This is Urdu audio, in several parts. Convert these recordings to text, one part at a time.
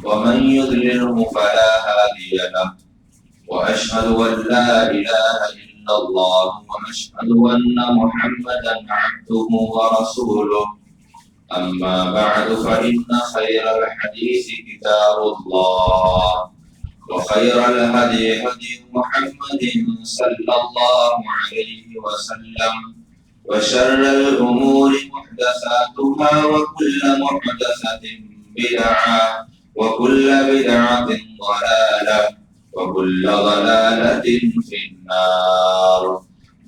ومن يضلله فلا هادي له وأشهد أن لا إله إلا الله وأشهد أن محمدا عبده ورسوله أما بعد فإن خير الحديث كتاب الله وخير الهدي هدي محمد صلى الله عليه وسلم وشر الأمور محدثاتها وكل محدثة بدعة وكل بدعة ضلالة وكل ضلالة في النار.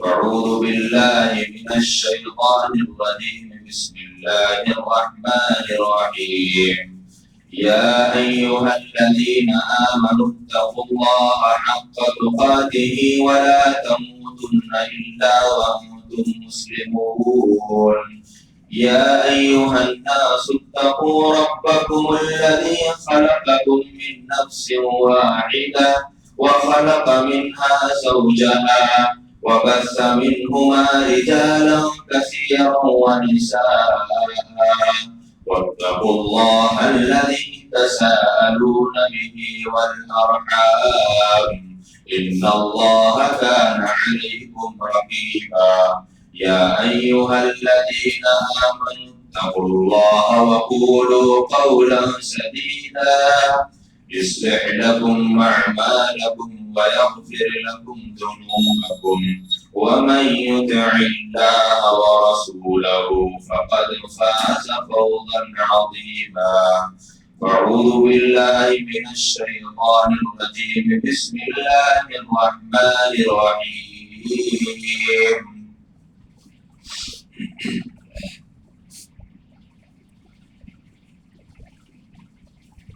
أعوذ بالله من الشيطان الرجيم. بسم الله الرحمن الرحيم. يا أيها الذين آمنوا اتقوا الله حق تقاته ولا تموتن إلا وأنتم مسلمون. يا أيها الناس اتقوا ربكم الذي خلقكم من نفس واحدة وخلق منها زوجها وبث منهما رجالا كثيرا ونساء واتقوا الله الذي تساءلون به والأرحام إن الله كان عليكم رقيبا. يا أيها الذين آمنوا اتقوا الله وقولوا قولا سديدا يصلح لكم أعمالكم ويغفر لكم ذنوبكم ومن يطع الله ورسوله فقد فاز فوزا عظيما. أعوذ بالله من الشيطان الرجيم. بسم الله الرحمن الرحيم.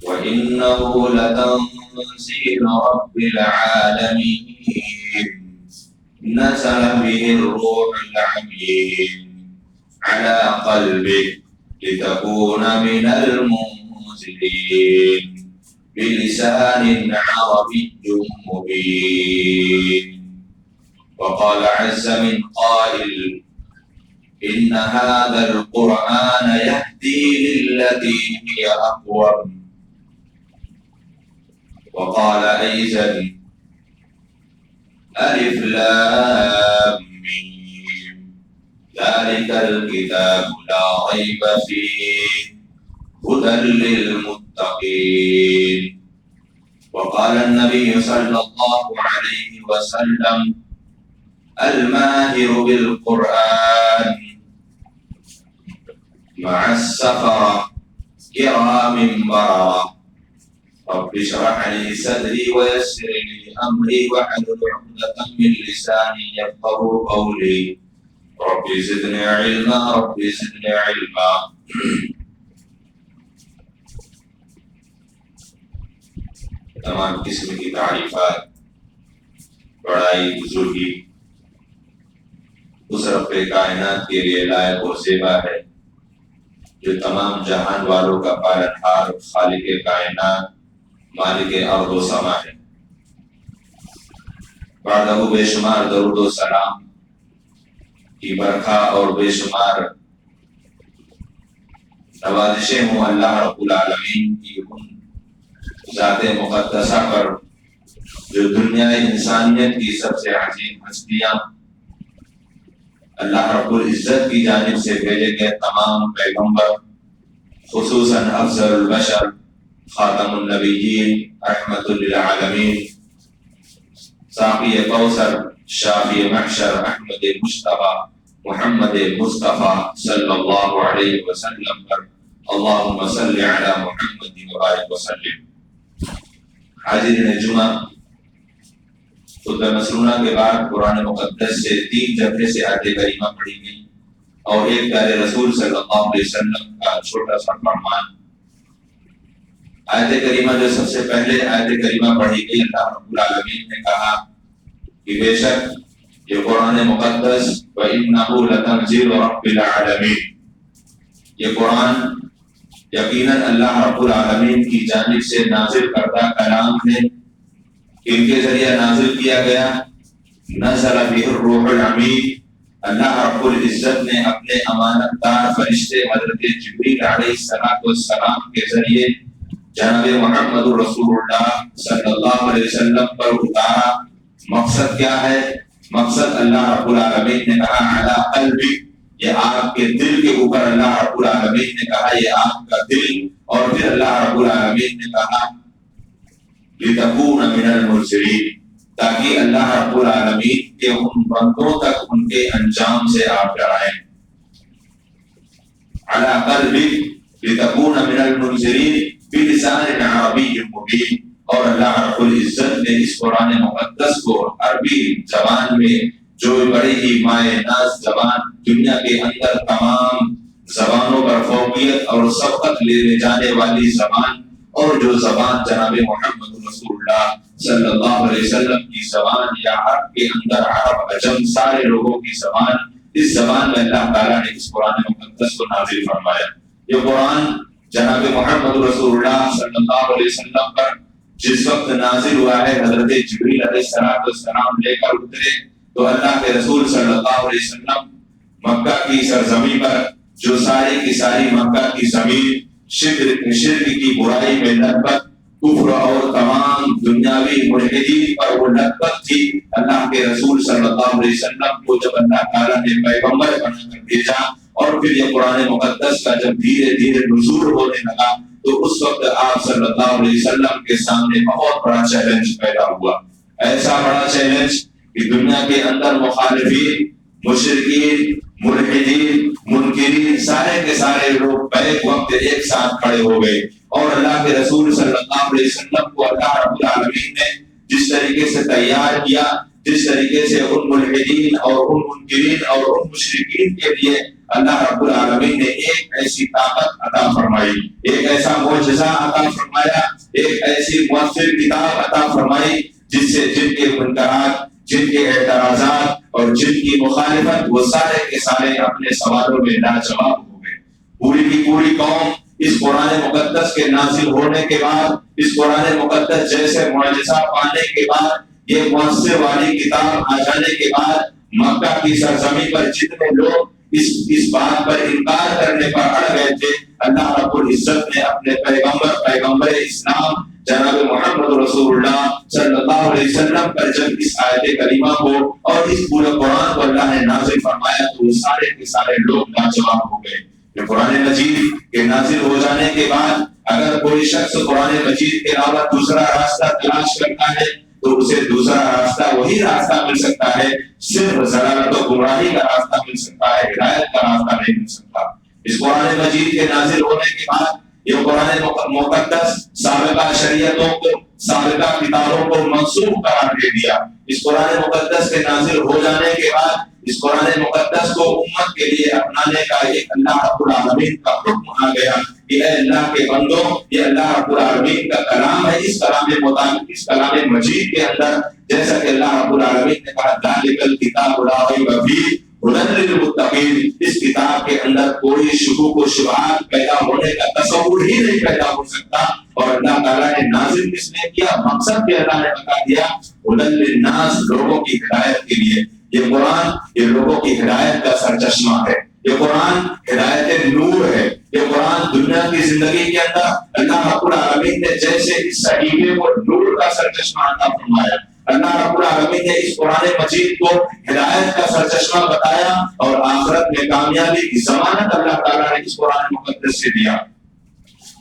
وإنه لتنزيل رب العالمين نزل به الروح الأمين على قلبك لتكون من المنزلين بلسان عربي مبين. وقال عز من قائل إن هذا القرآن يهدي للتي هي أقوم. وقال أيضا ألف لام ميم ذلك الكتاب لا ريب فيه هدى للمتقين. وقال النبي صلى الله عليه وسلم الماهر بالقرآن مع السفرة كرام بررة. رب اشرح لي صدري ويسر لي أمري واحلل عقدة من لساني يفقهوا قولي. رب زدني علما رب زدني علما. تمام قسم کی تعریفات بڑائی بزرگی اس رب کائنات کے لیے لائق و زیبا ہے جو تمام جہان والوں کا پالنہار خالق کائنات مالک ارض و سما ہے. بعدہ بے شمار درود و سلام کی برکھا اور بے شمار نوازشیں ہوں اللہ رب العالمین کی ان ذات مقدسہ پر جو دنیا انسانیت کی سب سے عظیم ہستیاں اللہ رب العزت کی جانب سے بھیجے گئے تمام پیغمبر خصوصاً افضل البشر خاتم النبیین رحمت للعالمین ساقی کوثر شافی محشر احمد مجتبی محمد مصطفیٰ صلی اللہ علیہ وسلم پر اللہم صلی علی محمد وبارک وسلم. حاضرین جمعہ خطبہ مسنونہ کے بعد قرآن مقدس سے 3 جگہ سے آیت کریمہ پڑھی گئی اور ایک پیارے رسول صلی اللہ علیہ وسلم کا چھوٹا سا فرمان. آیت کریمہ جو سب سے پہلے آیت کریمہ پڑھی گئی اللہ رب العالمین نے کہا کہ بے شک یہ قرآن مقدس وَإِنَّهُ لَتَنزِيلُ رَبِّ الْعَالَمِينَ، یہ قرآن یقیناً اللہ رب العالمین کی جانب سے نازل کردہ کلام ہے. ان کے ذریعے نازل کیا گیا. نزل بہ الروح الامین، اللہ رب العزت نے اپنے امانت دار فرشتے حضرت جبریل علیہ السلام کے ذریعے جناب محمد رسول اللہ صلی اللہ علیہ وسلم پر اتارا۔ مقصد کیا ہے؟ مقصد اللہ رب العالمین نے کہا علی قلبی، یہ آپ کے دل کے اوپر اللہ رب العالمین نے کہا یہ آپ کا دل، اور پھر اللہ رب العالمین نے کہا لتکون من المرسلین، تاکہ اللہ رب العالمین کے ان بندوں تک ان کے انجام سے آپ ڈرائیں۔ علی قلبی لتکون من المنذرین بلسان عربی مبین، اور اللہ رب العزت نے اس قرآن مقدس کو عربی زبان میں، جو بڑی ہی مائع ناز زبان، دنیا کے اندر تمام زبانوں پر فوقیت اور سبقت لینے جانے والی زبان، اور جو زبان جناب محمد رسول اللہ صلی اللہ علیہ وسلم کی زبان، یا عرب کے اندر عرب عجم سارے لوگوں کی زبان، اس زبان میں اللہ تعالیٰ نے اس قرآن مقدس کو نازل فرمایا۔ یہ قرآن جناب محمد رسول اللہ صلی اللہ علیہ وسلم پر جس وقت نازل ہوا ہے، حضرت جبریل علیہ السلام لے کر اترے تو اللہ کے رسول صلی اللہ علیہ وسلم مکہ کی سرزمین پر، جو ساری کی ساری مکہ کی زمین شرک کی برائی میں لت، کفر اور تمام دنیاوی ملحدین پر وہ لت تھی، اللہ کے رسول صلی اللہ علیہ وسلم کو جب اللہ تعالیٰ نے پیغمبر بنا کر بھیجا، اور پھر یہ قرآن مقدس کا جب دھیرے دھیرے نزول ہونے لگا، تو اس وقت آپ صلی اللہ علیہ وسلم کے سامنے بہت بڑا چیلنج پیدا ہوا۔ ایسا بڑا چیلنج کہ دنیا کے اندر مخالفین، مشرکین، ملحدین، منکرین، سارے کے سارے لوگ بیک وقت ایک ساتھ کھڑے ہو گئے، اور اللہ کے رسول صلی اللہ علیہ وسلم کو اللہ رب العالمین نے جس طریقے سے تیار کیا، جس طریقے سے ان ملحدین اور ان منکرین اور ان مشرکین کے لیے اللہ رب العالمین نے ایک ایسی طاقت عطا فرمائی، ایک ایسا معجزہ عطا فرمایا، ایک ایسی مؤثر کتاب عطا فرمائی، جس سے جن کے منکرات، جن کے اعتراضات اور جن کی مخالفت، وہ سارے کے سارے اپنے سوالوں میں لاجواب ہو گئے۔ پوری کی پوری قوم اس قرآن مقدس کے نازل ہونے کے بعد، اس قرآن مقدس جیسے معجزہ پانے کے بعد، یہ مؤثر والی کتاب آ جانے کے بعد، مکہ کی سرزمین پر جتنے لوگ اس بات پر انکار کرنے پر اڑ گئے تھے، اللہ رب العزت نے اپنے پیغمبر اسلام جناب محمد رسول اللہ صلی اللہ علیہ وسلم پر جب اس آیت کریمہ کو اور اس پورے قرآن کو اللہ نے نازل فرمایا، تو وہ سارے کے سارے لوگ لاجواب ہو گئے۔ کہ قرآن مجید کے نازل ہو جانے کے بعد اگر کوئی شخص قرآن مجید کے علاوہ دوسرا راستہ تلاش کرتا ہے، تو اسے دوسرا راستہ، وہی راستہ مل سکتا ہے، صرف ضلالت و گمراہی کا راستہ مل سکتا ہے، ہدایت کا راستہ نہیں مل سکتا۔ اس قرآن مجید کے نازل ہونے کے بعد یہ قرآن مقدس سابقہ شریعتوں کو، سابقہ کتابوں کو منسوخ قرار دے دیا۔ اس قرآن مقدس کے نازل ہو جانے کے بعد اس قرآن مقدس کو امت کے لیے اپنانے کا ایک اللہ رب العالمین کا حکم آ گیا کہ اے اللہ کے بندوں، یہ اللہ رب العالمین کا کلام ہے، اس کلام مطابق، اس کلام مجید کے اندر جیسا کہ اللہ رب العالمین نے کہا ذالک الکتاب لا ریب فیہ ہدی للمتقین، اس کتاب کے اندر کوئی شکوک و شبہات پیدا ہونے کا تصور ہی نہیں پیدا ہو سکتا۔ اور اللہ تعالیٰ نے نازل کس نے کیا؟ مقصد بھی اللہ نے بتا دیا، ہدی للناس، لوگوں کی ہدایت کے لیے۔ یہ قرآن یہ لوگوں کی ہدایت کا سرچشمہ ہے، یہ قرآن ہدایت نور ہے، یہ قرآن دنیا کی زندگی کے اندر اللہ رب العالمین نے جیسے اس صحیفے کو نور کا سرچشمہ عطا فرمایا، اللہ رب العالمین نے اس قرآن مجید کو ہدایت کا سرچشمہ بتایا، اور آخرت میں کامیابی کی ضمانت اللہ تعالیٰ نے اس قرآن مقدس سے دیا۔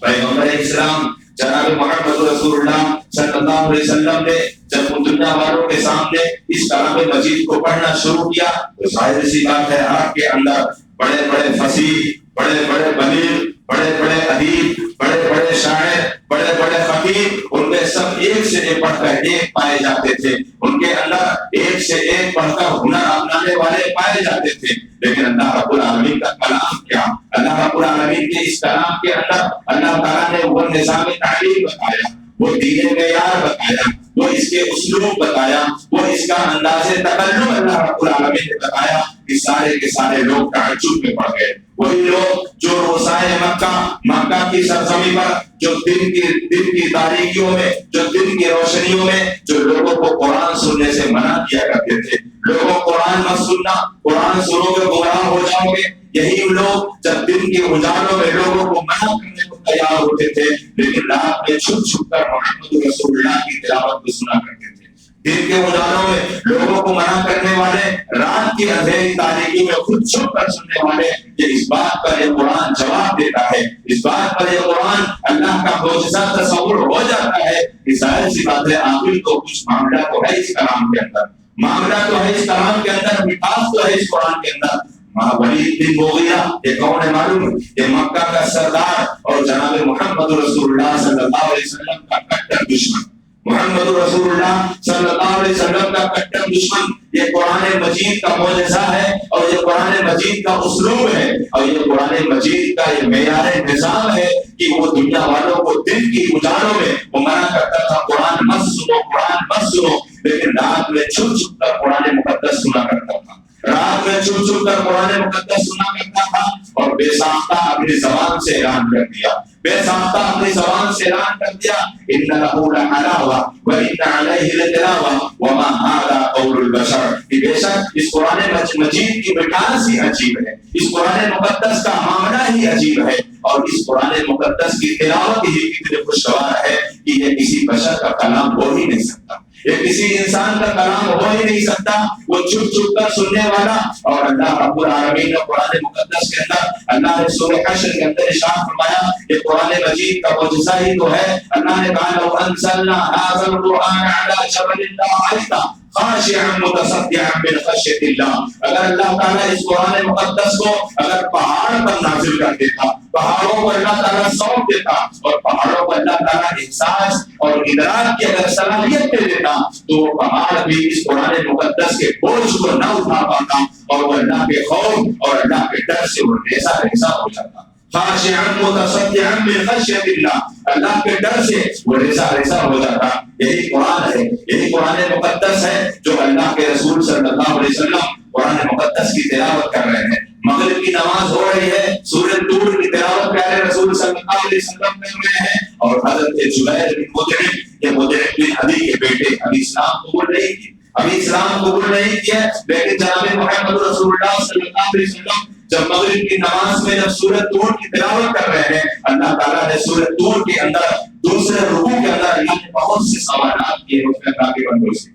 پیغمبر اسلام جناب محمد رسول اللہ صلی اللہ علیہ وسلم نے جب دنیا والوں کے سامنے اس کلام مجید کو پڑھنا شروع کیا، تو ظاہر سی بات ہے آپ کے اندر بڑے بڑے فصیح، بڑے بڑے بلیغ، بڑے بڑے ادیب، بڑے بڑے شاعر، بڑے بڑے خطیب، ان میں سب ایک سے ایک پڑھ کر ایک پائے جاتے تھے، ان کے اندر ایک سے ایک پڑھ کر ہنر اپنانے والے پائے جاتے تھے۔ لیکن اللہ رب العالمین کا کلام کیا؟ اللہ رب العالمین کے اس کلام کے اندر اللہ تعالیٰ نے وہ نظام تعلیم بتایا، وہ دین معیار بتایا، وہ اس کے اسلوب بتایا، وہ اس کا انداز تکلم اللہ رب العالمین نے بتایا کہ سارے کے سارے لوگ تعجب میں پڑ گئے۔ وہی لوگ جو روزائے مکہ کی سرزمین پر، جو دن کی تاریکیوں میں، جو دن کی روشنیوں میں جو لوگوں کو قرآن سننے سے منع کیا کرتے تھے، لوگوں قرآن مت سننا، قرآن سنو گے گمراہ ہو جاؤ گے، یہی لوگ جب دن کے اجالوں میں لوگوں کو منع کرنے کو تیار ہوتے تھے لیکن رات میں چھپ چھپ کر محمد رسول اللہ کی تلاوت کو سنا کرتے تھے. دن کے اجالوں میں لوگوں کو منع کرنے والے، رات کی اندھیری تاریکی میں خود چھپ کر سننے والے، یہ اس بات پر یہ قرآن جواب دیتا ہے، اس بات پر یہ قرآن اللہ کا معجزہ تصور ہو جاتا ہے کہ ظاہر سی بات ہے آخر تو کچھ معاملہ تو ہے اس کلام کے اندر، معاملہ تو ہے اس کلام کے اندر، مٹھاس تو ہے اس قرآن کے اندر. ولید بن مغیرہ یہ کون ہے معلوم؟ یہ مکہ کا سردار اور جناب محمد رسول اللہ صلی اللہ علیہ وسلم کا کٹر دشمن، محمد رسول اللہ صلی اللہ علیہ وسلم کا کٹر دشمن. یہ قرآن مجید کا معجزہ ہے اور یہ قرآن مجید کا اسلوب ہے اور یہ قرآن مجید کا یہ معیار نظام ہے کہ وہ دنیا والوں کو دن کی اجالوں میں وہ منع کرتا تھا قرآن مت سنو، قرآن مت سنو، لیکن رات میں چھپ چھپ کر قرآن مقدس سنا کرتا تھا، رات میں چھپ چھپ کر قرآن مقدس سنا کرتا تھا اور بے ساختہ اپنی زبان سے اعلان کر دیا، بے ساختہ اپنی زبان سے اعلان کر دیا ان لہ لحلاوہ وان علیہ لتلاوہ وما ھذا قول البشر، کہ بے شک اس قرآن مجید کی مٹھاس ہی عجیب ہے، اس قرآن مقدس کا معاملہ ہی عجیب ہے اور اس قرآن مقدس کی تلاوت ہی کتنی خوشگوار ہے کہ یہ کسی بشر کا کلام ہو ہی نہیں سکتا، یہ کسی انسان کا کلام ہو ہی نہیں سکتا. وہ چھپ چھپ کر سننے والا اور اللہ رب العالمین نے قرآن مقدس کے اندر اللہ نے سورہ حشر کے اندر ارشاد فرمایا کہ قرآن مجید کا معجزہ ہی تو ہے. اللہ نے کہا لو انزلنا هذا القرآن على جبل لرأيته خاشعا متصدعا من خشیۃ اللہ، اگر اللہ تعالیٰ اس قرآن مقدس کو اگر پہاڑ پر نازل کر دیتا، پہاڑوں کو اللہ تعالیٰ سونپ دیتا اور پہاڑوں کو اللہ تعالیٰ احساس اور ادراک کی اگر صلاحیت دے دیتا تو وہ پہاڑ بھی اس قرآن مقدس کے بوجھ کو نہ اٹھا پاتا اور وہ اللہ کے خوف اور اللہ کے ڈر سے وہ ریزہ ریزہ ہو جاتا. خاشعا متصدعا من خشیۃ اللہ، اللہ کے ڈر سے وہ ریزہ ریزہ ہو جاتا. یہی قرآن ہے، یہی قرآن مقدس ہے جو اللہ کے رسول صلی اللہ علیہ وسلم قرآن مقدس کی تلاوت کر رہے ہیں. مغرب کی نماز ہو رہی ہے، سورۃ طور کی تلاوت پیارے رسول صلی اللہ علیہ وسلم کر رہے ہیں اور حضرت جبیر بن مطعم، یہ مطعم بن عدی کے بیٹے ابھی اسلام قبول نہیں کیے، ابھی اسلام قبول نہیں کیا، لیکن جناب محمد رسول اللہ صلی اللہ علیہ وسلم جب مغرب کی نماز میں جب سورۃ طور کی تلاوت کر رہے ہیں، اللہ تعالیٰ نے سورۃ طور کے اندر دوسرے رکوع کے اندر اللہ نے بہت سے سوالات کیے اس میں اللہ کے بندوں سے،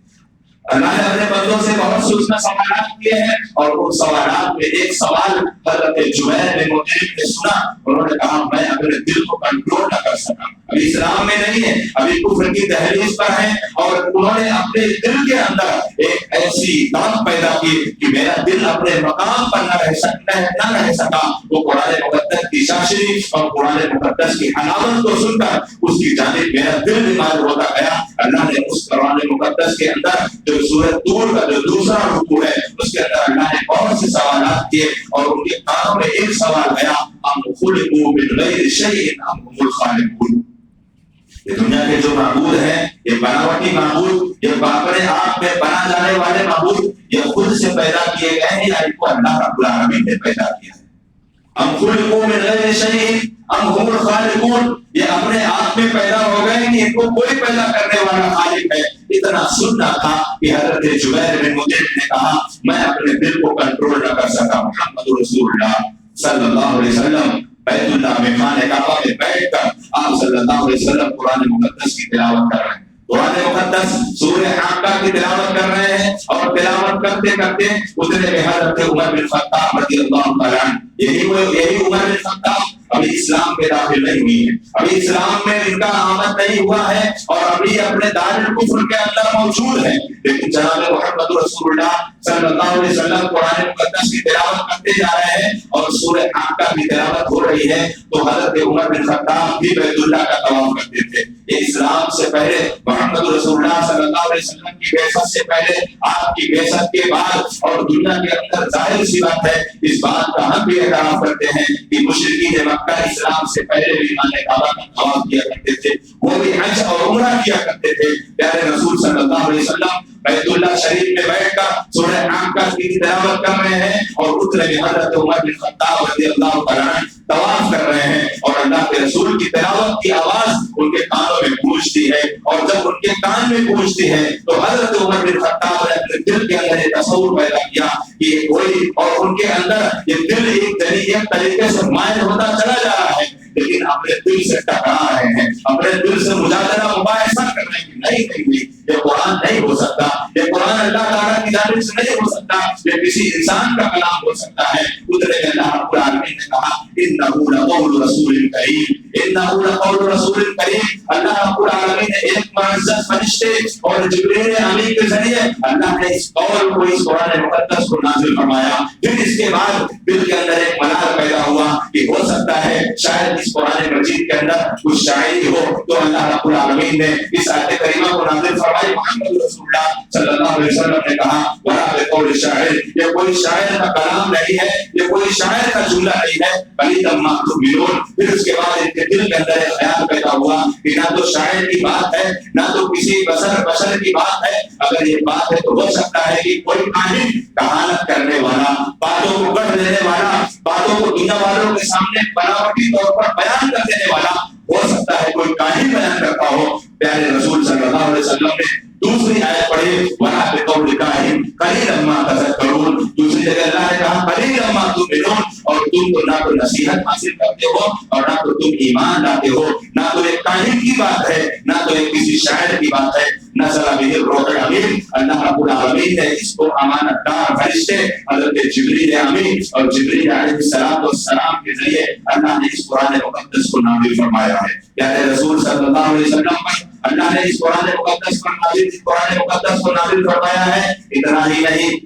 اللہ نے اپنے بندوں سے بہت سے اس میں سوالات کیے ہیں اور ان سوالات میں ایک سوال حضرت جبیر بن مطعم نے سنا، انہوں نے کہا میں اپنے دل کو کنٹرول نہ کر سکا، ابھی اسلام میں نہیں ہے، ابھی کفر کی دہلیز پر ہیں اور انہوں نے اپنے دل کے اندر ایک ایسی بات پیدا کی کہ میرا دل اپنے مقام پر نہ رہ سکا. وہ قرآن مقدس کی شاشری اور قرآن مقدس کی حلاوت کو سن کر اس کی جانب میرا دل بیمار ہوتا گیا. اللہ نے اس قرآن مقدس کے اندر جو سورۃ طور کا جو دوسرا رکوع ہے اس کے اندر اللہ نے بہت سے سوالات کیے اور ان کے کانوں میں ایک سوال گیا ام خلقوا من غیر شیء ام هم الخالقون، یہ دنیا کے جو معبود ہیں، یہ بناوٹی معبود، یہ اپنے آپ میں بنا جانے والے معبود، یہ خود سے پیدا کیے گئے ہیں یا ان کو اللہ رب العالمین نے پیدا کیا ہے. ام خلقوا من غیر شیء ام هم الخالقون، یہ اپنے آپ میں پیدا ہو گئے کہ ان کو کوئی پیدا کرنے والا خالق ہے. اتنا سننا تھا کہ حضرت جبیر بن مطعم نے کہا میں اپنے دل کو کنٹرول نہ کر سکا. محمد رسول اللہ صلی اللہ علیہ وسلم بیت اللہ میں خانہ کعبہ میں بیٹھ کر آپ صلی اللہ علیہ وسلم قرآن مقدس کی تلاوت کر رہے ہیں، قرآن مقدس سورہ حاقہ کی تلاوت کر رہے ہیں اور تلاوت کرتے کرتے اتنے میں حضرت عمر بن خطاب رضی اللہ تعالیٰ عنہ، یہی عمر بن خطاب ابھی اسلام میں داخل نہیں ہوئی ہے، ابھی اسلام میں ان کا آمد نہیں ہوا ہے اور ابھی اپنے دار الکفر کے اندر موجود ہے، لیکن جناب محمد رسول اللہ صلی اللہ علیہ وسلم قرآن مقدس کی تلاوت کرتے جا رہے ہیں اور سورہ حاقہ کی تلاوت ہو رہی ہے تو حضرت عمر بن خطاب بھی بیت اللہ کا طواف کرتے تھے. یہ اسلام سے پہلے محمد رسول اللہ صلی اللہ علیہ وسلم کی بعثت سے پہلے، آپ کی بعثت کے بعد اور دنیا کے اندر ظاہر سی بات ہے اس بات کا ہم بھی اعتراف کرتے ہیں کہ مشرکین مکہ اسلام سے پہلے بھی خانہ کعبہ کا طواف کیا کرتے تھے، وہ بھی حج اور عمرہ کیا کرتے تھے. پیارے رسول صلی اللہ علیہ وسلم بیت اللہ شریف میں بیٹھ کر سورہ حاقہ کی تلاوت کر رہے ہیں اور اتنے میں حضرت عمر بن خطاب رضی اللہ تعالیٰ عنہ طواف کر رہے ہیں اور اللہ کے رسول کی تلاوت کی آواز ان کے کانوں میں گونجتی ہے اور جب ان کے کان میں گونجتی ہے تو حضرت عمر بن خطاب نے اپنے دل کے اندر یہ تصور پیدا کیا کہ یہ کوئی اور ان کے اندر یہ دل ایک طریقے سے مائل ہوتا چلا جا رہا ہے، لیکن لیکن اپنے دل سے ٹکرا رہے ہیں، اپنے دل سے مجادلہ مباحثہ کر رہے ہیں، نہیں یہ قرآن نہیں ہو سکتا، یہ قرآن اللہ تعالیٰ کی جانب سے نہیں ہو سکتا، یہ کسی انسان کا کلام ہو سکتا ہے۔ اتنے میں اللہ رب العالمین نے کہا انہ لقول رسول کریم، انہ لقول رسول کریم۔ اللہ رب العالمین نے ایک معزز فرشتے اور جبریل امین کے ذریعے اللہ نے اس قول کو، اس قرآن مقدس کو نازل فرمایا۔ پھر اس کے بعد دل کے اندر ایک ملال پیدا ہوا کہ ہو سکتا ہے شاید اس قرآن مجید کے اندر کچھ شاعری ہو، تو اللہ رب العالمین نے اس آیت کریمہ کو نازل فرمائی۔ محمد رسول اللہ صلی اللہ علیہ وسلم نے کہا ولا بقول شاعر، یہ کوئی شاعر کا کلام نہیں ہے، یہ کوئی شاعر کا جملہ نہیں ہے، قلیلا ما تؤمنون۔ پھر اس کے بعد ان کے دل کے اندر ایک خیال پیدا ہوا کہ نہ تو شاعر کی بات ہے، نہ تو کسی بشر کی بات ہے، اگر یہ بات ہے تو ہو سکتا ہے کہ کوئی کاہن کہانت کرنے والا، باتوں کو گڑھ دینے والا، باتوں کو دنیا والوں کے سامنے بناوٹی طور پر بیان کر دینے والا، ہو سکتا ہے کوئی کاہن بیان کرتا ہو۔ پیارے رسول صلی اللہ علیہ وسلم نے دوسری آیت پڑھی وَلَا بِقَوْلِ كَاهِنٍ قَلِيلًا مَا تَذَكَّرُونَ۔ دوسری جگہ اللہ نے کہا قَلِيلًا مَا تُؤْمِنُونَ، اور تم تو نہ تو نصیحت حاصل کرتے ہو اور نہ تو تم ایمان لاتے ہو، نہ تو ایک کاہن کی بات ہے، نہ تو ایک کسی شاعر کی بات ہے۔ نزل به الروح الامین، اللہ رب العالمین نے اس کو امانت دار فرشتے حضرت جبریل امین اور جبریل علیہ السلام کے ذریعے اللہ نے اس قرآن مقدس کو نازل فرمایا ہے۔ پیارے رسول صلی اللہ علیہ وسلم پر اللہ نے اس قرآن مقدس کو نازل فرمایا ہے۔ اتنا ہی نہیں،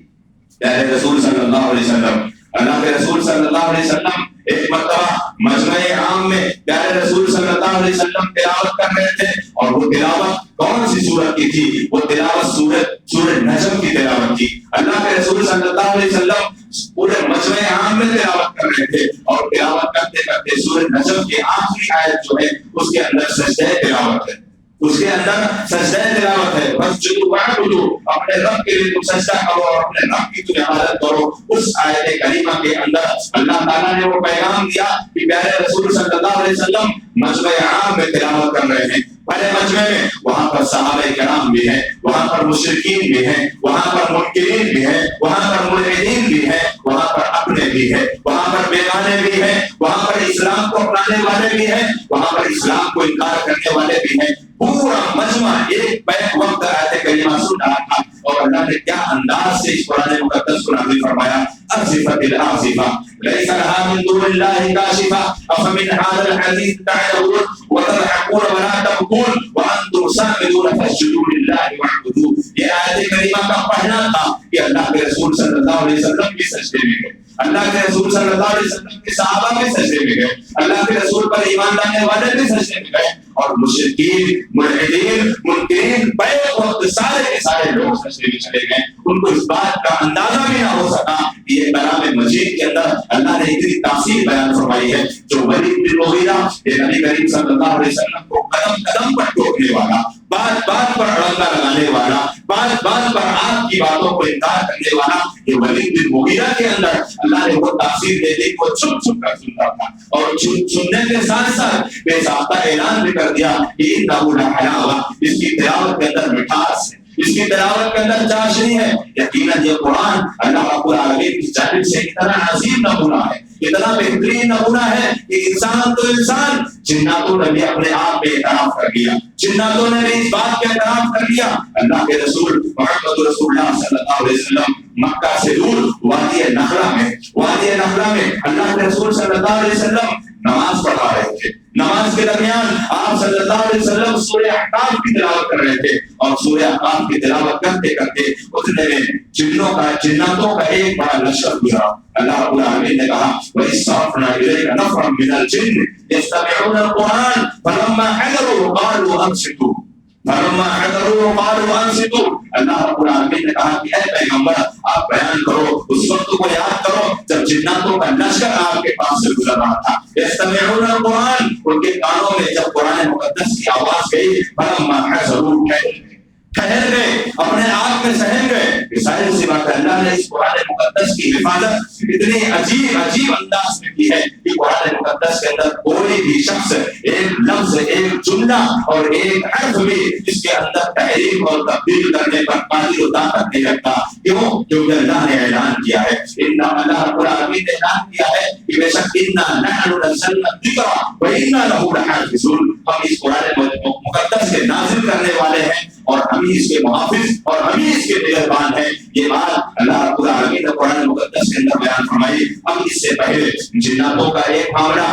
پیارے رسول صلی اللہ علیہ وسلم، اللہ کے رسول صلی اللہ علیہ وسلم ایک مرتبہ مجمع عام میں پیارے رسول صلی اللہ علیہ وسلم تلاوت کر رہے تھے، اور وہ تلاوت کون سی سورت کی تھی؟ وہ تلاوت سورہ نجم کی تلاوت تھی۔ اللہ کے رسول صلی اللہ علیہ وسلم پورے مجمع عام میں تلاوت کر رہے تھے، اور تلاوت کرتے کرتے سورہ نجم کی آخری آیت جو ہے اس کے اندر سجدہ تلاوت ہے، اس کے اندر سجدہ تلاوت ہے۔ وَاسْجُدُوا وَاعْبُدُوا، اپنے رب کے لیے تم سجدہ کرو اور اپنے رب کی تم عبادت کرو۔ اس آیت کریمہ کے اندر اللہ تعالیٰ نے وہ پیغام دیا کہ پیارے رسول صلی اللہ علیہ وسلم مجمع عام میں تلاوت کر رہے ہیں، بڑے مجمع میں، وہاں پر صحابہ کرام بھی ہیں، وہاں پر مشرکین بھی ہیں، وہاں پر منکرین بھی ہیں، وہاں پر ملحدین بھی ہیں، وہاں پر اپنے بھی ہیں، وہاں پر بیگانے بھی ہیں، وہاں پر اسلام کو اپنانے والے بھی ہیں، وہاں پر اسلام کو انکار کرنے والے بھی ہیں۔ پورا مجمع ایک بیک وقت آیت کریمہ سن رہا تھا، اور اللہ نے کیا انداز سے اس قرآن مقدس کو نازل فرمایا۔ أزفت الآزفة ليس لها من دون الله كاشفة أفمن هذا الحديث تعجبون وتضحكون ولا تبكون وأنتم سامدون فاسجدوا لله واعبدوا۔ یہ آیت کریمہ کا پڑھنا تھا کہ اللہ کے رسول صلی اللہ علیہ وسلم بھی سجدے میں گئے، اللہ کے رسول صلی اللہ علیہ وسلم کے صحابہ بھی سجدے میں گئے، اللہ کے رسول پر ایمان لانے والے بھی سجدے میں گئے، اور مشرکین، ملحدین، منکرین بیک وقت سارے کے سارے لوگ سجدے میں چلے گئے۔ ان کو اس بات کا اندازہ بھی نہ ہو سکا کہ یہ کلام مجید کے اندر اللہ نے اتنی تاثیر بیان فرمائی ہے۔ جو ولید بن مغیرہ یہ نبی کریم صلی اللہ علیہ وسلم کو قدم قدم پر ٹوکنے والا، بات بات پر اڑنگا لگانے والا، بات بات پر آپ کی باتوں کو انکار کرنے والا، یہ ولید بن مغیرہ کے اندر اللہ نے وہ تاثیر دے دی، وہ چھپ چھپ کر سنتا تھا، اور سننے کے ساتھ ساتھ بے ضابطہ اعلان بھی کر دیا کہ انہ لحلاوہ، اس کی تلاوت کے اندر مٹھاس ہے، اس کی تلاوت کے اندر چاشنی ہے۔ یقیناً یہ قرآن اللہ رب العالمین کی جانب سے اتنا عظیم نمونہ ہے، اتنا بہترین نمونہ ہے کہ انسان تو انسان، جناتوں نے بھی اپنے آپ میں اعتراف کر لیا، جناتوں نے بھی اس بات کا اعتراف کر لیا۔ اللہ کے رسول محمد رسول اللہ صلی اللہ علیہ وسلم مکہ سے دور وادی نخلا میں اللہ کے رسول صلی اللہ علیہ وسلم نماز پڑھا رہے تھے۔ نماز کے درمیان آپ صلی اللہ علیہ وسلم سورہ احقاف کی تلاوت کر رہے تھے، اور سورہ احقاف کی تلاوت کرتے کرتے اتنے میں جناتوں کا ایک بڑا لشکر گزرا۔ اللہ رب العالمین نے کہا وَإِذْ صَرَفْنَا إِلَيْكَ نَفْرًا مِنَ الْجِنِّ يَسْتَمِعُونَ الْقُرْآنَ فَلَمَّا حَضَرُوهُ قَالُوا أَنصِتُوا اللہ رب العالمین نے کہا کہ اے پیغمبر آپ بیان کرو، اس وقت کو یاد کرو جب جناتوں کا لشکر آپ کے پاس سے گزر رہا تھا۔ یستمعون القرآن، ان کے کانوں میں جب قرآن مقدس کی آواز گئی، فلما حضروا ٹھہر گئے، اپنے آپ میں سہم گئے۔ ظاہر سی بات ہے اللہ نے اس قرآن مقدس کی حفاظت اتنی عجیب انداز میں کی ہے کہ قرآن مقدس کے اندر کوئی بھی شخص ایک لفظ، ایک جملہ اور ایک حرف بھی اس کے اندر تحریف اور تبدیل کرنے پر قادر و طاقت نہیں رکھتا. کیوں؟ کیونکہ اللہ نے اعلان کیا ہے، اللہ رب العالمین نے اعلان کیا ہے کہ بے شک انا نحن نزلنا الذکر وانا لہ لحافظون، ہم اس قرآن مقدس کے نازل کرنے والے ہیں اور ہم ہی اس کے محافظ اور ہم ہی اس کے نگہبان ہیں. یہ بات اللہ رب العالمین نے قرآن مقدس کے اندر بیان فرمائی. اب اس سے پہلے جناتوں کا ایک معاملہ،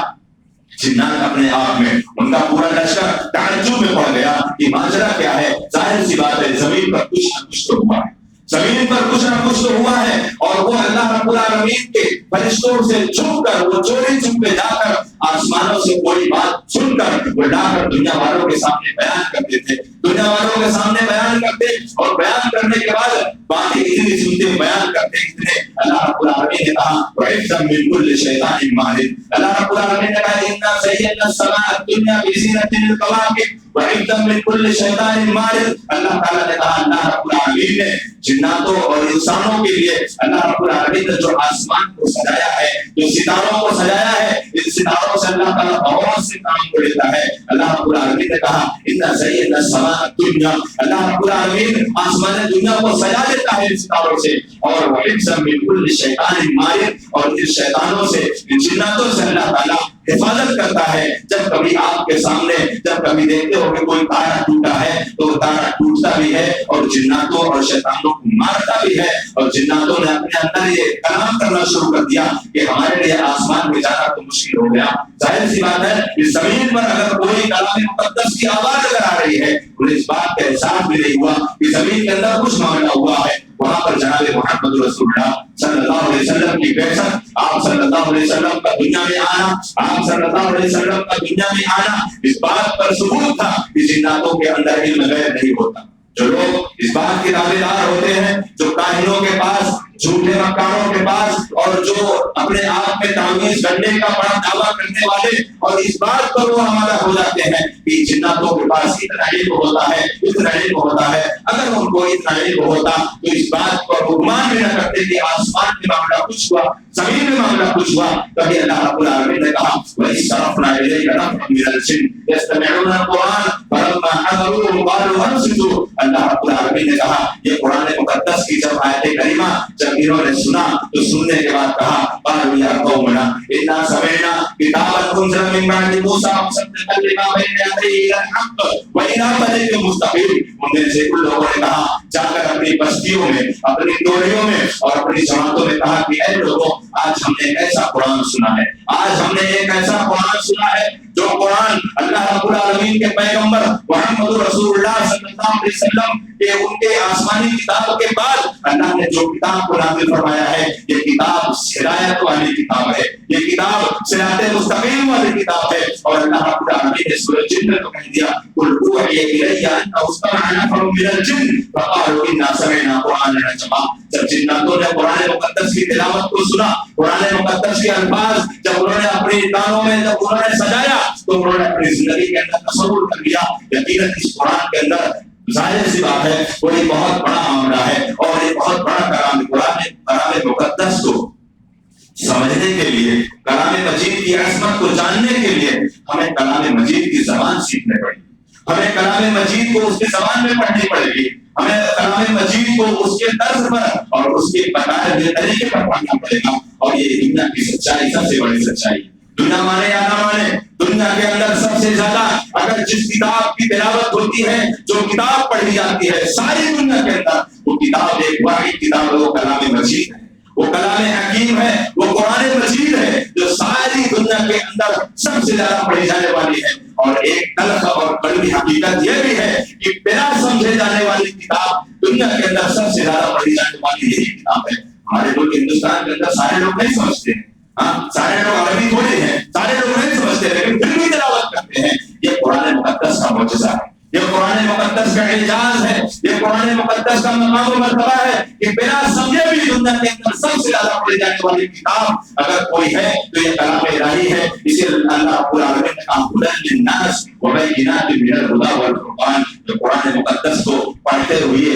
جنات اپنے آپ میں ان کا پورا لشکر تعجب میں پڑ گیا کہ ماجرا کیا ہے. ظاہر سی بات ہے زمین پر کچھ نہ کچھ تو ہوا ہے، زمین پر کچھ نہ کچھ تو ہوا ہے، اور وہ اللہ رب العالمین کے فرشتوں سے چھپ کر، وہ چوری چھپ کے جا کر آسمانوں سے کوئی بات سن کر وہ لا کر دنیا والوں کے سامنے بیان کرتے تھے، دنیا والوں کے سامنے بیان کرتے، اور بیان کرنے کے بعد باتیں اتنی سنتے بیان کرتے اتنے. اللہ رب العالمین نے کہا وَحِفْظًا مِّن كُلِّ شَيْطَانٍ مَارِدٍ، اللہ رب العالمین نے کہا اِنَّا زَيَّنَّا السَّمَاءَ الدُّنْيَا بِزِينَةٍ الْكَوَاكِبِ وَحِفْظًا مِّن كُلِّ شَيْطَانٍ مَارِدٍ. اللہ تعالیٰ نے کہا، اللہ رب العالمین نے جناتوں اور انسانوں کے لیے اللہ رب العالمین نے جو آسمان کو سجایا ہے، جو ستاروں کو سجایا ہے، ان ستاروں سے اللہ تعالیٰ بہت سے کام کو لیتا ہے. اللہ رب العالمین نے کہا اِنَّا زَيَّنَّا السَّمَاءَ الدُّنْيَا، اللہ رب العالمین آسمان دنیا کو سجا دیتا ہے ان ستاروں سے، اور وَحِفْظًا مِّن كُلِّ شَيْطَانٍ مَارِدٍ، اور ان شیطانوں سے، ان جناتوں سے اللہ تعالیٰ حفاظت کرتا ہے. جب کبھی آپ کے سامنے، جب کبھی دیکھتے ہو کہ کوئی تارا ٹوٹا ہے تو وہ تارا ٹوٹتا بھی ہے اور جناتوں اور شیطانوں کو مارتا بھی ہے، اور جناتوں نے اپنے اندر یہ کلام کرنا شروع کر دیا کہ ہمارے لیے آسمان میں جانا تو مشکل ہو گیا. ظاہر سی بات ہے اس زمین پر اگر کوئی کلام مقدس کی آواز اگر آ رہی ہے، انہیں اس بات کا احساس بھی نہیں ہوا کہ زمین کے اندر کچھ معاملہ ہوا ہے. وہاں پر جناب محمد رسول اللہ صلی اللہ علیہ وسلم کی بعثت، آپ صلی اللہ علیہ وسلم کا دنیا میں آنا، آپ صلی اللہ علیہ وسلم کا دنیا میں آنا، اس بات پر ثبوت تھا کہ جناتوں کے اندر علم غیب نہیں ہوتا. جو لوگ اس بات کے دعوے دار ہوتے ہیں، جو کاہنوں کے پاس، جھوٹے مکاروں کے پاس، اور جو اپنے آپ میں تعویذ کرنے کا بڑا دعویٰ کرنے والے، اور اس بات پر وہ آمادہ ہو جاتے ہیں کہ جناتوں کے پاس اتنا علم ہوتا ہے، اتنا علم ہوتا ہے. اگر ان کو اتنا علم ہوتا تو اس بات پر گمان بھی نہ کرتے کہ آسمان میں معاملہ کچھ ہوا، زمین میں معاملہ کچھ ہوا. تبھی اللہ رب العالمین نے کہا وَإِذْ صَرَفْنَا إِلَيْكَ نَفَرًا مِنَ الْجِنِّ يَسْتَمِعُونَ الْقُرْآنَ فَلَمَّا حَضَرُوهُ قَالُوا أَنصِتُوا. اللہ رب العالمین نے کہا یہ قرآن مقدس کی جب آیت کریمہ جب انہوں نے سنا تو سننے کے بعد کہا قالوا يا قومنا إنا سمعنا كتابا أنزل من بعد موسى مصدقا لما بين يديه إلى الحق وإلى طريق مستقيم. ان میں سے ان لوگوں نے کہا جا کر اپنی بستیوں میں، اپنی ٹولیوں میں اور اپنی جماعتوں میں کہا کہ اے لوگوں، آج ہم نے ایک ایسا قرآن سنا ہے، آج ہم نے ایک ایسا قرآن سنا ہے جو قرآن اللہ رب العالمین کے پیغمبر محمد رسول اللہ صلی اللہ علیہ وسلم کہ ان کے آسمانی کتاب کے بعد اللہ نے جو کتاب کو نازل فرمایا ہے، یہ کتاب ہدایت والی کتاب ہے، یہ کتاب صراط مستقیم والی کتاب ہے. اور اللہ رب العالمین نے سورۃ جن میں تو کہہ دیا قل اوحی الی ان استمع نفر من الجن فقالوا انا سمعنا قرآنا عجبا. جب جناتوں نے قرآن مقدس کی تلاوت کو سنا، قرآن مقدس کے الفاظ جب انہوں نے اپنی کانوں میں جب انہوں نے سجایا تو انہوں نے اپنی زندگی کے اندر تصور کر لیا یقیناً اس قرآن کے اندر ظاہر سی بات ہے کوئی بہت بڑا معاملہ ہے اور یہ بہت بڑا کلام. کلام مقدس کو سمجھنے کے لیے، کلام مجید کی عظمت کو جاننے کے لیے ہمیں کلام مجید کی زبان سیکھنے پڑے گی، ہمیں کلام مجید کو اس کی زبان میں پڑھنی پڑے گی، ہمیں کلام مجید کو اس کے طرز پر اور اس کے بتائے ہوئے طریقے پر پڑھنا پڑے گا. اور یہ دنیا کی سچائی، سب سے بڑی سچائی، دنیا مانے یا نہ مانے، دنیا کے اندر سب سے زیادہ اگر جس کتاب کی تلاوت ہوتی ہے، جو کتاب پڑھی جاتی ہے ساری دنیا کے اندر، وہ کتاب ایک واحد کتاب ہے، وہ کلام مجید ہے، وہ کلام حکیم ہے، وہ قرآن مجید ہے جو ساری دنیا کے اندر سب سے زیادہ پڑھی جانے والی ہے. اور ایک تلخ اور کڑوی حقیقت یہ بھی ہے کہ بنا سمجھے جانے والی کتاب دنیا کے اندر سب سے زیادہ پڑھی جانے والی یہی کتاب ہے. ہمارے ملک ہندوستان کے اندر سارے لوگ نہیں سمجھتے ہیں، سارے لوگ عربی تھوڑی ہیں، سارے لوگ نہیں سمجھتے، لیکن پھر بھی تلاوت کرتے ہیں. یہ قرآن مقدس کا معجزہ ہے، یہ قرآن مقدس کا اعجاز ہے، یہ قرآن مقدس کا مقام و مرتبہ ہے کہ بنا سمجھے بھی دنیا کے اندر سب سے زیادہ پڑھی جانے والی کتاب اگر کوئی ہے تو یہ کلام الہی ہے. اسے اللہ رب العالمین نے کہا ہدی للناس وبینات من الہدی والفرقان. جو قرآن مقدس کو پڑھتے ہوئے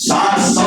700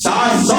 700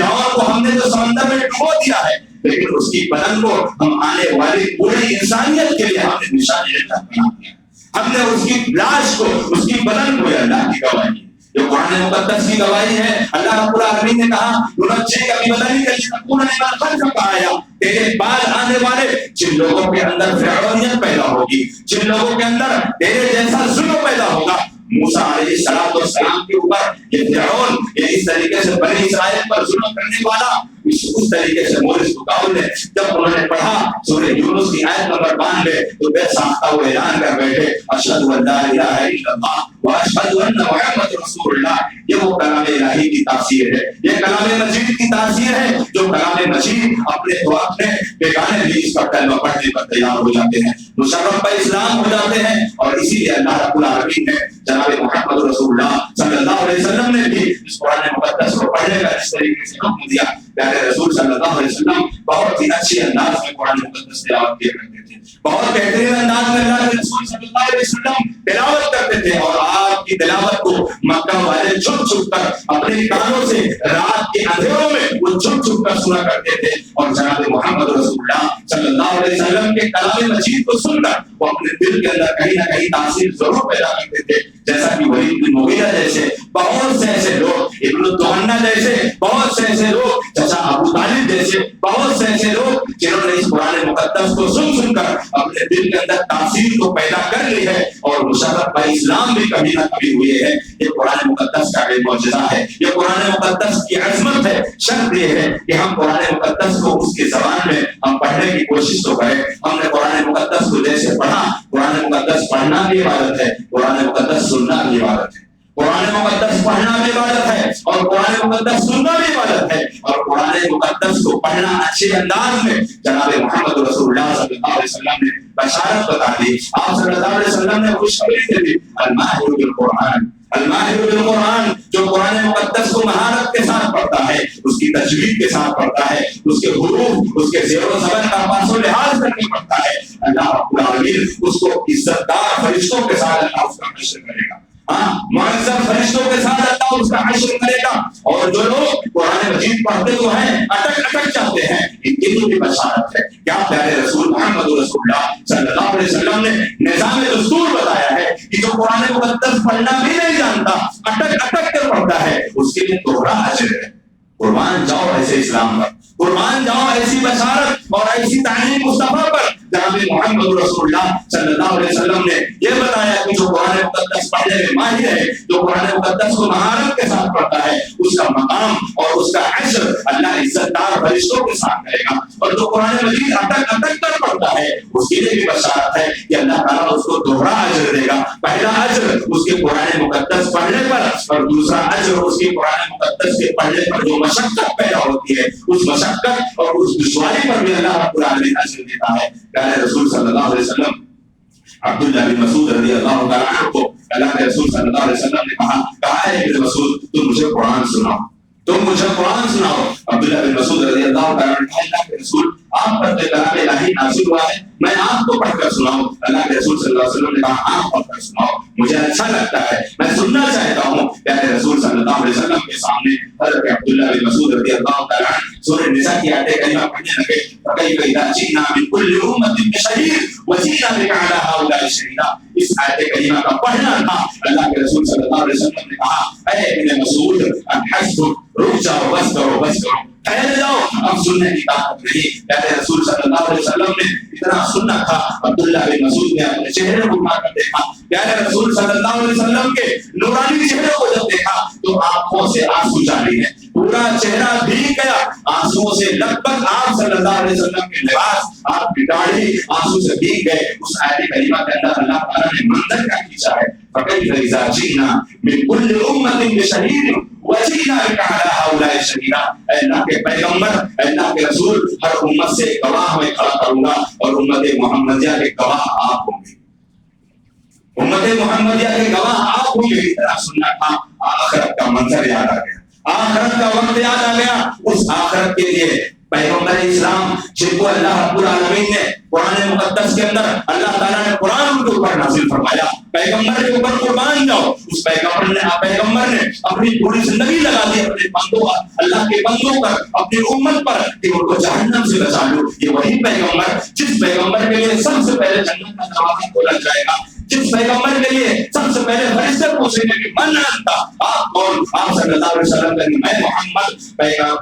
فرعون کو ہم نے تو سمندر میں ڈبو دیا ہے، لیکن اس کی بدن کو ہم آنے والی پوری انسانیت کے لیے ہم نے نشان بنا دیا، ہم نے اس کی لاش کو، اس کی بدن کو اللہ کی گواہی، جو قرآن مقدس کی گواہی ہے۔ اللہ رب العالمین نے کہا تیرے بعد آنے والے جن لوگوں کے اندر فرعونیت پیدا ہوگی، جن لوگوں کے اندر تیرے جیسا ظلم پیدا ہوگا، موسیٰ علیہ السلام کے اوپر یہ فرعون اس طریقے سے بنی اسرائیل پر ظلم کرنے والا اس طریقے سے مورس بکاؤ نے جب انہوں نے پڑھا سورہ یونس کی آیت نمبر 92 تو بے ساختہ وہ اعلان کر بیٹھے اشہد ان لا الہ الا اللہ واشہد ان محمد رسول اللہ۔ یہ وہ کلام الہی کی تاثیر ہے، یہ کلام مجید کی تاثیر ہے جو کلام مجید اپنے بیگانے بھی اس پر کلمہ پڑھنے پر تیار ہو جاتے ہیں، مشرف اسلام ہو جاتے ہیں۔ اور اسی لیے اللہ رب العالمین نے جناب محمد رسول اللہ صلی اللہ علیہ وسلم نے بھی اس قرآن مقدس کو پڑھنے کا اس طریقے سے حکم دیا۔ پیارے رسول صلی اللہ علیہ وسلم بہت ہی اچھے انداز میں قرآن مقدس تلاوت کیا کرتے تھے، بہت بہترین انداز میں اللہ کے رسول صلی اللہ علیہ وسلم تلاوت کرتے تھے، اور آپ کی تلاوت کو مکہ والے چھپ چھپ کر اپنے کانوں سے رات کے اندھیروں میں وہ چھپ چھپ کر سنا کرتے تھے، اور جناب محمد رسول اللہ صلی اللہ علیہ وسلم کے کلام مجید کو سن کر وہ اپنے دل کے اندر کہیں نہ کہیں تاثیر ضرور پیدا کرتے تھے، جیسا کہ ولید بن مغیرہ جیسے بہت سے ایسے لوگ، ابن الدہنہ جیسے بہت سے ایسے لوگ، چچا ابو طالب جیسے بہت سے ایسے لوگ جنہوں نے اس قرآن مقدس کو سن کر اپنے دل کے اندر تاثیر کو پیدا کر لی ہے، اور مشرف اسلام بھی کبھی نہ کبھی ہوئے ہیں۔ یہ قرآن مقدس کا ایک معجزہ ہے، یہ قرآن مقدس کی عظمت ہے۔ شرط یہ ہے کہ ہم قرآن مقدس کو اس کی زبان میں ہم پڑھنے کی کوشش تو کریں۔ ہم نے قرآن مقدس کو جیسے پڑھا، قرآن مقدس پڑھنا بھی عبادت ہے، قرآن مقدس سننا بھی عبادت ہے، قرآن مقدس پڑھنا بھی عبادت ہے اور قرآن مقدس سننا بھی عبادت ہے، اور قرآن مقدس کو پڑھنا اچھے انداز میں جناب محمد رسول اللہ صلی اللہ علیہ وسلم نے بشارت بتا دی۔ آپ صلی اللہ علیہ وسلم نے خوشخبری دے دی، الماہر بالقرآن، الماہر بالقرآن، جو قرآن مقدس کو مہارت کے ساتھ پڑھتا ہے، اس کی تجوید کے ساتھ پڑھتا ہے، اس کے حروف، اس کے زیر و زبر کا پاس و لحاظ کر کے پڑھتا ہے، اللہ رب العالمین اس کو عزت دار فرشتوں کے ساتھ اللہ اس کا حشر کرے گا، معزز فرشتوں کے ساتھ اللہ اس کا حشر کرے گا۔ اور جو لوگ قرآن مجید پڑھتے تو ہیں اٹک جاتے ہیں، ان کے لیے بھی بشارت ہے۔ کیا پیارے رسول محمد رسول اللہ صلی اللہ علیہ وسلم نے نظام دستور بتایا ہے کہ جو قرآن مقدس پڑھنا بھی نہیں جانتا، اٹک کر پڑھتا ہے، اس کے لیے دوہرا اجر ہے۔ قربان جاؤ ایسے اسلام پر، قربان جاؤ ایسی بشارت اور ایسی تعلیم مصطفیٰ پر۔ جناب محمد رسول اللہ صلی اللہ علیہ وسلم نے یہ بتایا کہ جو قرآن مقدس پڑھنے میں ماہر ہے، جو قرآن مقدس کو مہارت کے ساتھ پڑھتا ہے، اس کا مقام اور اس کا اجر اللہ عزت دار فرشتوں کے ساتھ کرے گا، اور جو قرآن مجید اٹک کر پڑھتا ہے اس کے لیے بھی بشارت ہے کہ اللہ تعالیٰ اس کو دوہرا اجر دے گا۔ پہلا اجر اس کے قرآن مقدس پڑھنے پر، اور دوسرا اجر اس کے قرآن مقدس کے پڑھنے پر جو مشقت پیدا ہوتی ہے، اس مشقت اور اس دشواری پر بھی اللہ رب العالمین اجر دیتا ہے۔ پیارے رسول صلی اللہ علیہ وسلم عبداللہ بن مسعود رضی اللہ تعالیٰ عنہ کو اللہ کے رسول صلی اللہ علیہ وسلم نے کہا ہے ابن مسعود تم مجھے قرآن سناؤ، تم مجھے قرآن سناؤ۔ عبداللہ بن مسعود رضی اللہ تعالیٰ عنہ کہا اللہ کے رسول آپ پر کلام الہی نازل ہوا ہے، میں آپ کو پڑھ کر سناؤں۔ اللہ کے رسول صلی اللہ علیہ وسلم نے کہا آپ پڑھ کر سناؤ، مجھے اچھا لگتا ہے، میں سننا چاہتا ہوں۔ پیارے رسول صلی اللہ علیہ وسلم کے سامنے حضرت عبداللہ بن مسعود رضی اللہ تعالیٰ عنہ سورہ نساء کی آیت کریمہ پڑھنے لگے، فَكَيْفَ إِذَا جِئْنَا مِنْ كُلِّ أُمَّةٍ بِشَهِيدٍ وَجِئْنَا بِكَ عَلَىٰ هَٰؤُلَاءِ شَهِيدًا۔ اس آیت کریمہ کا پڑھنا تھا۔ اللہ کے رسول صلی اللہ علیہ وسلم نے کہا اے ابن مسعود حسبک، رک جاؤ، بس کرو، ٹھہر جاؤ، اب سننے کی طاقت نہیں۔ پیارے رسول صلی اللہ علیہ وسلم نے اتنا سننا تھا۔ عبداللہ بن مسعود نے اپنے چہرے کو اٹھا کر دیکھا، پیارے رسول صلی اللہ علیہ وسلم کے نورانی چہرے کو جب دیکھا تو آنکھوں سے آنسو جاری ہیں، پورا چہرہ بھیگ گیا آنسوؤں سے، لگ بھگ آپ صلی اللہ علیہ وسلم کے لباس، آپ کی داڑھی آنسو سے بھیگ گئے۔ اس آیت کریمہ کے اندر اللہ تعالیٰ نے منظر کیا کھینچا ہے، فَكَيْفَ إِذَا جِئْنَا مِنْ كُلِّ أُمَّةٍ بِشَهِيدٍ وَجِئْنَا بِكَ عَلَىٰ هَٰؤُلَاءِ شَهِيدًا۔ اے اللہ کے پیغمبر، اے اللہ کے رسول، ہر امت سے گواہ میں کھڑا کروں گا، اور امت محمدیہ کے گواہ آپ ہوں گے، امت محمدیہ کے گواہ آپ ہوں گے۔ اتنا سننا تھا، آخرت کا منظر یاد آ گیا، آخرت کا وقت یاد آ گیا۔ اس آخرت کے لیے پیغمبر اسلام جن کو اللہ رب العالمین نے قرآن مقدس کے اندر اللہ تعالیٰ نے قرآن کے اوپر نازل فرمایا، پیغمبر کے اوپر قربان جاؤ. اس پیغمبر نے اپنی پوری زندگی لگا دی اپنے بندوں پر، اللہ کے بندوں پر، اپنی امت پر کہ ان کو جہنم سے بچا لو. یہ وہی پیغمبر جس پیغمبر کے لیے سب سے پہلے جنت کا دروازہ کھولا جائے گا، جس پیغمبر کے لیے سب سے پہلے فرشتے پوچھیں گے کہ من انت، آپ کون؟ آپ صلی اللہ علیہ وسلم کہیں میں محمد.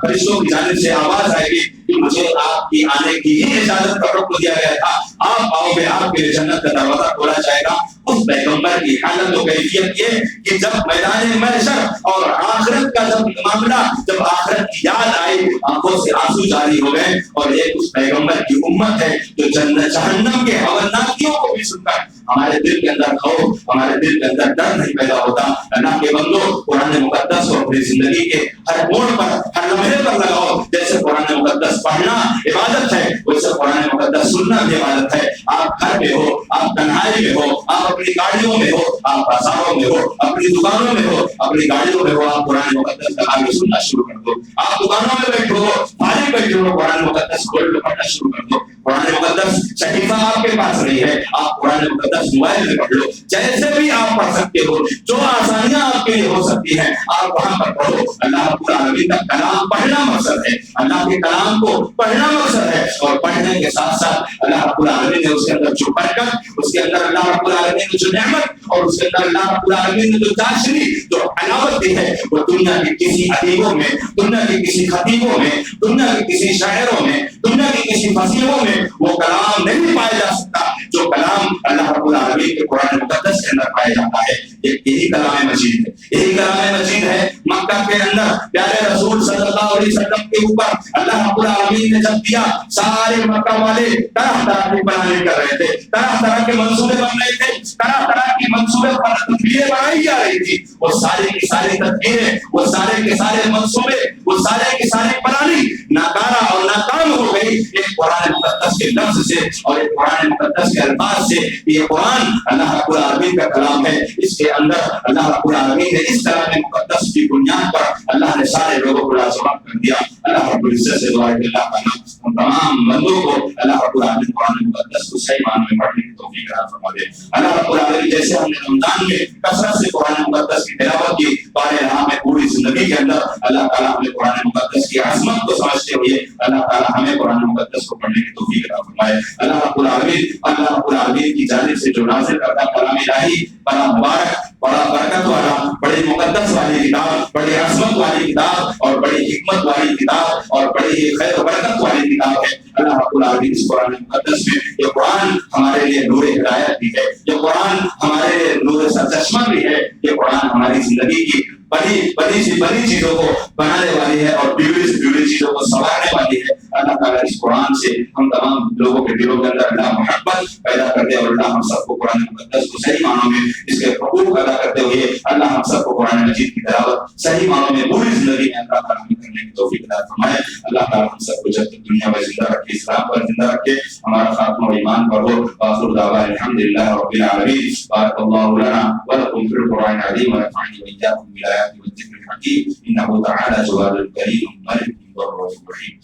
فرشتوں کی جانب سے آواز آئے گی کہ مجھے آپ کی آنے کی ہی اجازت کا حکم دیا گیا تھا، آپ آؤ گے، آپ کے لیے جنت کا دروازہ کھولا جائے گا. اس پیغمبر کی حالت و کیفیت یہ کہ جب میدان محشر اور آخرت کا جب معاملہ، جب آخرت کی یاد آئی، آنکھوں سے آنسو جاری ہو گئے. اور ایک اس پیغمبر کی امت ہے جو جہنم کے ہولناکیوں کو بھی سن کر ہمارے دل کے اندر خوف، ہمارے دل کے اندر ڈر نہیں پیدا ہوتا. اللہ کے بندوں، قرآن مقدس کو اپنی زندگی کے ہر موڑ پر، ہر لمحے پر لگاؤ. جیسے قرآن مقدس پڑھنا عبادت ہے، ویسے قرآن مقدس سننا بھی عبادت ہے. آپ گھر میں ہو، آپ تنہائی میں ہو، آپ اپنی گاڑیوں میں ہو، آپ بازاروں میں ہو، اپنی دکانوں میں ہو، اپنی گاڑیوں میں ہو، آپ قرآن مقدس کا آگے سننا شروع کر دو. آپ دکانوں میں بیٹھے ہو، فارغ بیٹھے ہو، قرآن مقدس کھول کے پڑھنا شروع کر دو. قرآن مقدس صحیفہ آپ کے پاس نہیں ہے، آپ قرآن مقدس موبائل میں پڑھ لو. جیسے بھی آپ پڑھ سکتے ہو، جو آسانیاں آپ کے لیے ہو سکتی ہیں آپ وہاں پر پڑھو. اللہ رب العالمین کا کلام پڑھنا مقصد ہے، اللہ کے کلام کو پڑھنا مقصد ہے. اور پڑھنے کے ساتھ ساتھ اللہ رب العالمین نے اس کے اندر جو برکت، اس کے اندر اللہ رب العالمین نے جو نعمت، اور اس کے اندر اللہ رب العالمین نے جو چاشنی، جو علاوت دی ہے، وہ دنیا کے کسی ادیبوں میں، دنیا کے کسی خطیبوں میں، دنیا کے کسی شاعروں میں، دنیا کے کسی فصیحوں میں وہ کلام نہیں پایا جا سکتا جو کلام اللہ رب العالمین کے قرآن مقدس کے اندر پایا جاتا ہے. یہی کلام مجید ہے، یہی کلام مجید ہے. مکہ کے اندر پیارے رسول صلی اللہ علیہ وسلم کے اوپر اللہ رب العالمین نے جب دیا، سارے مکہ والے طرح طرح کے پلانے کر رہے تھے، طرح طرح کے منصوبے بن رہے تھے، طرح طرح کی منصوبے پر تدبیریں بنائی جا رہی تھی. وہ سارے کی ساری تدبیریں، وہ سارے کے سارے منصوبے، وہ سارے کی ساری پلانی ناکارہ اور ناکام ہو گئی ایک قرآن مقدس کے لفظ سے اور ایک قرآن مقدس کے الفاظ سے. یہ قرآن اللہ رب العالمین کا کلام ہے. اس کے اندر اللہ رب العالمین نے اس کلام مقدس کی بنیاد پر اللہ نے سارے لوگوں کو لازوال کر دیا. اللہ رب العزت سے دعا ہے کہ اللہ تعالیٰ ان تمام بندوں کو اللہ رب العالمین قرآن مقدس کو صحیح معنی میں پڑھنے کی توفیق عطا فرما دے. اللہ رب العالمین جیسے ہم نے رمضان میں کثرت سے قرآن مقدس کی تلاوت کی، بارے رہا میں پوری زندگی کے اندر اللہ تعالیٰ ہمیں قرآن مقدس کی عظمت کو سمجھتے ہوئے اللہ تعالیٰ ہمیں قرآن مقدس کو پڑھنے کی توفیق عطا فرمائے. اللہ رب العالمین کی جانب سے جو نازل کرتا کلام الہی بڑا مبارک، بڑا برکت والا، بڑی مقدس والی کتاب، بڑی عظمت والی کتاب، اور بڑی حکمت والی کتاب، اور بڑی خیر و برکت والی کتاب ہے. اللہ رب العالمین اس قرآن مقدس میں، یہ قرآن ہمارے لیے نور ہدایت بھی ہے، یہ قرآن ہمارے لیے نور سرچشمہ بھی ہے، یہ قرآن ہماری زندگی کی بڑی چیزوں کو بنانے والی ہے اور بیوری چیزوں کو سنوارنے والی ہے. اللہ تعالیٰ اس قرآن سے ہم تمام لوگوں کے دلوں کے اندر اللہ محبت پیدا کر دے، اور اللہ ہم سب کو قرآن مقدس کو صحیح معنوں میں اس کے حقوق ادا کرتے ہوئے اللہ ہم سب کو قرآن مجید کی تلاوت صحیح معنوں میں پوری زندگی میں اللہ تعالیٰ کرنے کی توفیق عطا فرمائے. اللہ تعالیٰ ہم سب کو جب تک دنیا میں زندہ رکھے، اسلام پر زندہ رکھے، ہمارا خاتمہ ایمان پر ہو. وآخر دعوانا الحمدللہ رب العالمین. بارک اللہ لنا ولکم فی القرآن العظیم ونفعني وإياكم بالآيات والذكر الحكيم إنه تعالى جواد كريم ملك ورؤوف رحيم.